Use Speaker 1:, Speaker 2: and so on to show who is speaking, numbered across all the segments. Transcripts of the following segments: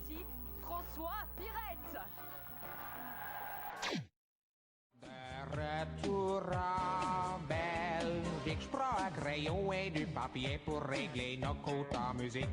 Speaker 1: voici François Pirette.
Speaker 2: De retour en Belgique, je prends un crayon et du papier pour régler nos comptes en musique.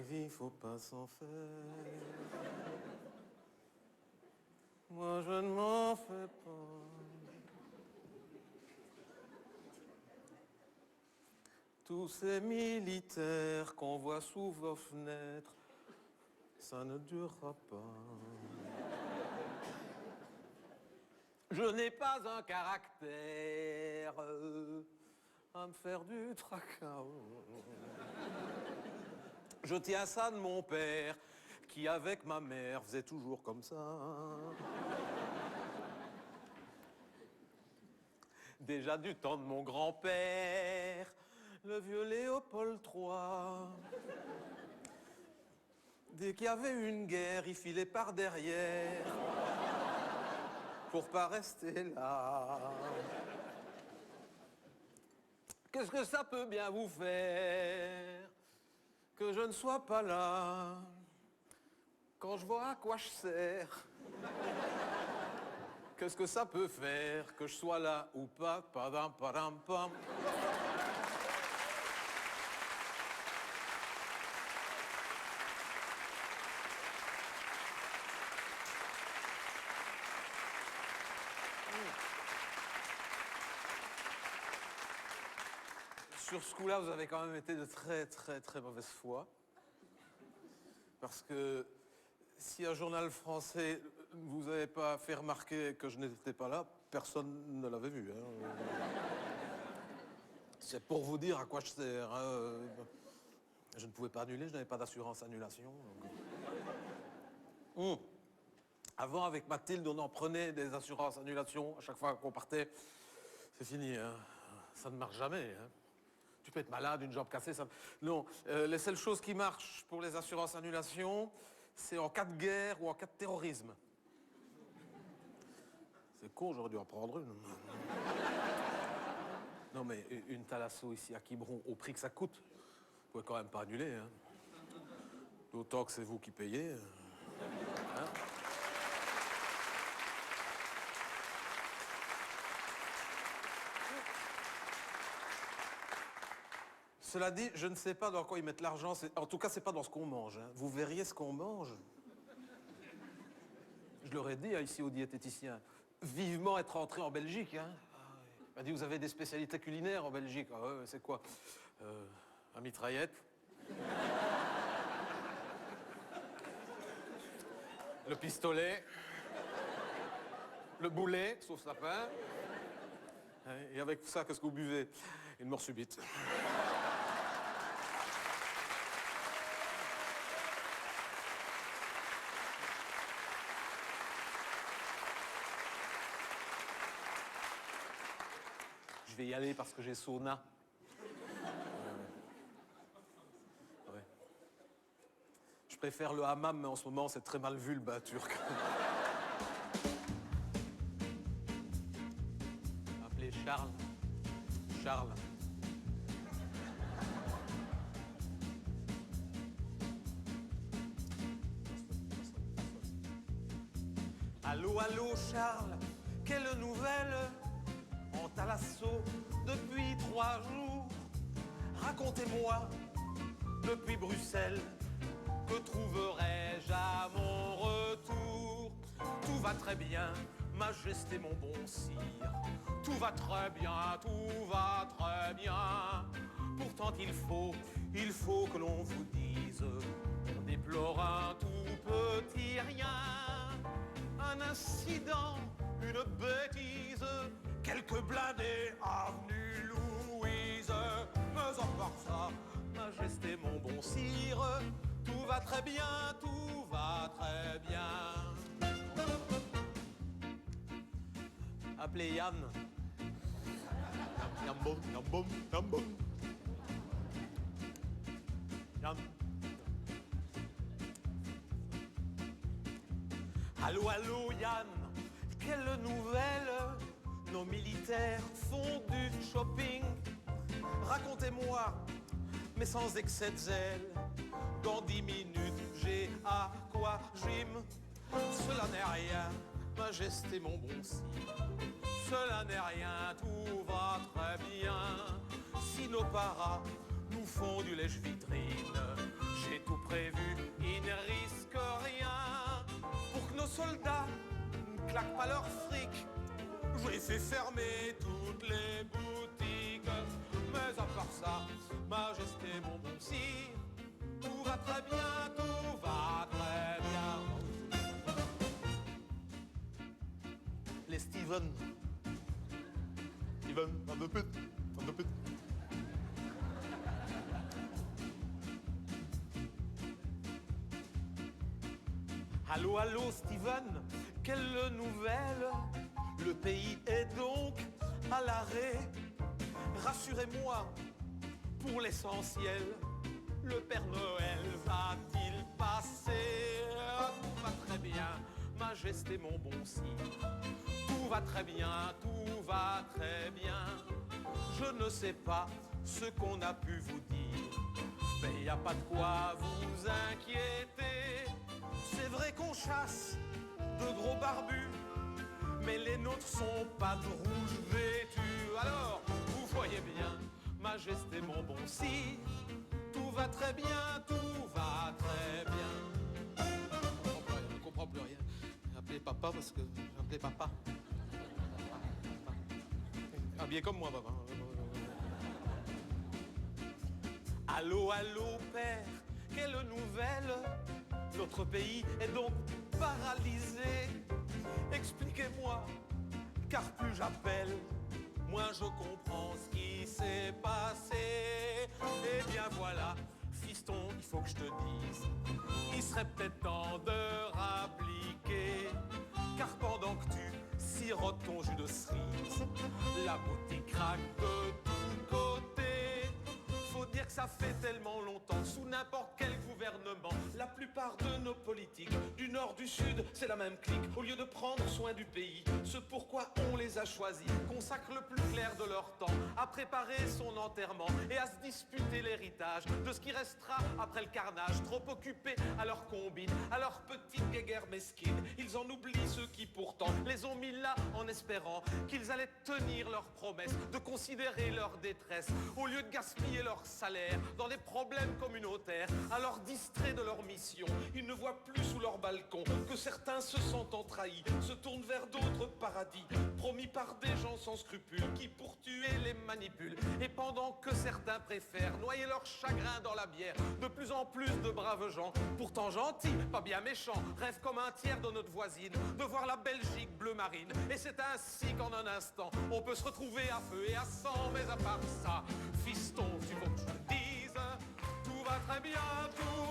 Speaker 3: Il faut pas s'en faire. Moi, je ne m'en fais pas. Tous ces militaires qu'on voit sous vos fenêtres, ça ne durera pas. Je n'ai pas un caractère à me faire du tracas. Je tiens ça de mon père, qui avec ma mère faisait toujours comme ça. Déjà du temps de mon grand-père, le vieux Léopold III. Dès qu'il y avait une guerre, il filait par derrière, pour pas rester là. Qu'est-ce que ça peut bien vous faire que je ne sois pas là quand je vois à quoi je sers? Qu'est-ce que ça peut faire que je sois là ou pas? Padam, padam, pam. Sur ce coup-là, vous avez quand même été de très, très, très mauvaise foi. Parce que si un journal français ne vous avait pas fait remarquer que je n'étais pas là, personne ne l'avait vu. Hein. C'est pour vous dire à quoi je sers. Hein. Je ne pouvais pas annuler, je n'avais pas d'assurance annulation. Avant, avec Mathilde, on en prenait des assurances annulation à chaque fois qu'on partait. C'est fini, hein. Ça ne marche jamais. Hein. Tu peux être malade, une jambe cassée, ça... Non, les seules choses qui marchent pour les assurances annulation, c'est en cas de guerre ou en cas de terrorisme. C'est con, j'aurais dû en prendre une. Non, mais une Thalasso ici à Quiberon, au prix que ça coûte, vous pouvez quand même pas annuler. Hein. D'autant que c'est vous qui payez. Hein. Cela dit, je ne sais pas dans quoi ils mettent l'argent. En tout cas, c'est pas dans ce qu'on mange. Hein. Vous verriez ce qu'on mange. Je leur ai dit, hein, ici aux diététiciens, vivement être rentré en Belgique. Hein. Il m'a dit, vous avez des spécialités culinaires en Belgique. Ah ouais, c'est quoi? La mitraillette. Le pistolet. Le boulet, sauce lapin. Et avec ça, qu'est-ce que vous buvez? Une mort subite. Je vais y aller parce que j'ai sauna. Ouais. Je préfère le hammam, mais en ce moment, c'est très mal vu, le bain turc. Appelez Charles. Charles. Allô, allô, Charles, quelle nouvelle? En Thalasso depuis 3 jours. Racontez-moi, depuis Bruxelles, me trouverai-je à mon retour? Tout va très bien, Majesté mon bon sire. Tout va très bien, tout va très bien. Pourtant il faut que l'on vous dise, on déplore un tout petit rien. Un incident, une bêtise, quelques blindés avenue Louise. Mais à part ça, Majesté mon bon sire, tout va très bien, tout va très bien. Appelez Yann. Yamboum, yamboum, yamboum. Yann. Allô, allô, Yann. Quelle nouvelle? Nos militaires font du shopping. Racontez-moi, mais sans excès de zèle. Dans 10 minutes, j'ai aquagym. Cela n'est rien, Majesté mon bon sire. Cela n'est rien, tout va très bien. Si nos paras nous font du lèche-vitrine, j'ai tout prévu, ils ne risquent rien. Pour que nos soldats ne claquent pas leur fric, j'ai fait fermer toutes les boutiques. Mais à part ça, Majesté mon bon sire, tout va très bien, tout va très bien. Les Steven, van de put, van de put. Allô, allô, Steven, quelle nouvelle? Le pays est donc à l'arrêt. Rassurez-moi, pour l'essentiel, le Père Noël va-t-il passer? Tout va très bien, Majesté mon bon sire. Tout va très bien, tout va très bien. Je ne sais pas ce qu'on a pu vous dire, mais il n'y a pas de quoi vous inquiéter. C'est vrai qu'on chasse de gros barbus, mais les nôtres sont pas de rouge vêtus. Alors, vous voyez bien, Majesté mon bon sire, tout va très bien, tout va très bien. Je ne comprends plus rien. Appelez papa parce que appelez papa. Habillé comme moi, papa. Allô, allô, père, quelle nouvelle? Notre pays est donc paralysé. Expliquez-moi, car plus j'appelle, moins je comprends ce qui s'est passé. Eh bien voilà, fiston, il faut que je te dise, il serait peut-être temps de rappliquer. Car pendant que tu sirotes ton jus de cerise, la boutique craque de tous côtés. Faut dire que ça fait tellement longtemps, sous n'importe quel gouvernement, la plupart de nos politiques, du nord, du sud, c'est la même clique. Au lieu de prendre soin du pays, ce pourquoi on les a choisis, consacrent le plus clair de leur temps à préparer son enterrement et à se disputer l'héritage de ce qui restera après le carnage. Trop occupés à leur combine, à leur petite guéguerre mesquine, ils en oublient ceux qui pourtant les ont mis là en espérant qu'ils allaient tenir leurs promesses, de considérer leur détresse, au lieu de gaspiller leur salaire dans des problèmes communautaires. Alors distraits de leur mission, ils ne voient plus sous leur balcon que certains se sentant trahis se tournent vers d'autres paradis promis par des gens sans scrupules qui pour tuer les manipulent. Et pendant que certains préfèrent noyer leur chagrin dans la bière, de plus en plus de braves gens, pourtant gentils, pas bien méchants, rêvent comme un tiers de notre voisine de voir la Belgique bleu marine. Et c'est ainsi qu'en un instant on peut se retrouver à feu et à sang. Mais à part ça, fiston, tu veux que je te dise, tout va très bien, tout